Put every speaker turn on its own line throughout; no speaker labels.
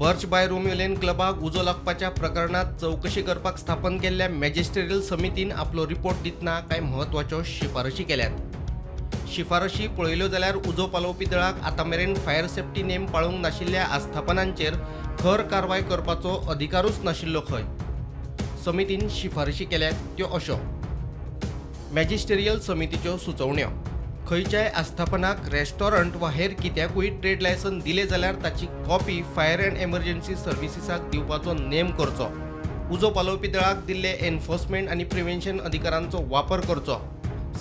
Birch by Romeo Lane क्लबाक उजो लागपाच्या प्रकरणात चौकशी करपाक स्थापन केल्ल्या मॅजिस्ट्रेरियल समितीन आपलो रिपोर्ट दितना कांय म्हत्वाच्यो शिफारशी केल्यात। शिफारशी पळयल्यो जाल्यार उजो पालोवपी दळाक आतां मेरेन फायर सेफ्टी नेम पाळूंक नाशिल्ल्या आस्थापनांचेर खर कारवाय करपाचो अधिकारूच नाशिल्लो खंय। समितीन शिफारशी केल्यात त्यो अश्यो: मॅजिस्ट्रेरियल समितीच्यो सुचोवण्यो: खंयच्याय आस्थापनाक रेस्टॉरंट वा हेर कित्याकूय ट्रेड लायसन दिले जाल्यार ताची कॉपी फायर अँड एमर्जन्सी सर्व्हिसीसाक दिवपाचो नेम करचो। उजो पालोवपी दळाक दिल्ले एन्फोर्समेंट आनी प्रिव्हेन्शन अधिकारांचो वापर करचो।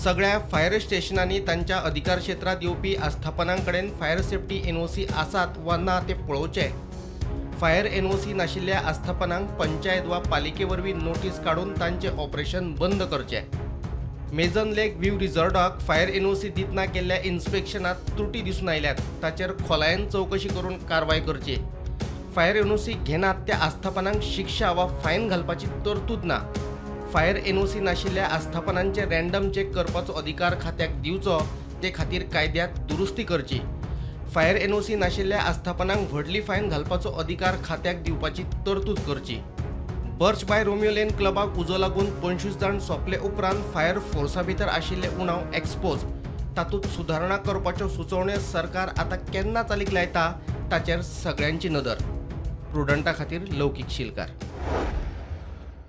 सगळ्या फायर स्टेशनांनी तांच्या अधिकार क्षेत्रांत येवपी आस्थापनांकडेन फायर सेफ्टी एनओसी आसात वा ना ते पळोवचे। फायर एनओसी नाशिल्ल्या आस्थापनांक पंचायत वा पालिके वरवीं नोटीस काडून तांचे ऑपरेशन बंद करचे। मेजन लेक व्ह्यू रिसॉर्टाक फायर एनओसी दितना केल्ल्या इन्स्पेक्शनात त्रुटी दिसून आयल्यात, ताचेर खोलायेन चौकशी करून कारवाय करची। फायर एनओसी घेनात त्या आस्थापनांक शिक्षा वा फायन घालपाची तरतूद ना। फायर एनओसी नाशिल्ल्या आस्थापनांचे रँडम चेक करपाचो अधिकार खात्याक दिवचो, ते खातीर कायद्यात दुरुस्ती करची। फायर एनओसी नाशिल्ल्या आस्थापनांक व्हडली फायन घालपाचो अधिकार खात्याक दिवपाची तरतूद करची। बर्च बाय रोमियो लेन क्लबाक उजो लागून 25 जाण सोंपले उपरांत फायर फोर्सा भितर आशिल्ले उणाव एक्सपोज, तातूंत सुदारणा करपाच्यो सुचोवण्यो सरकार आतां केन्ना चालीक लायता ताचेर सगळ्यांची नदर। प्रुडंटा खातीर लौकीक शिलकार।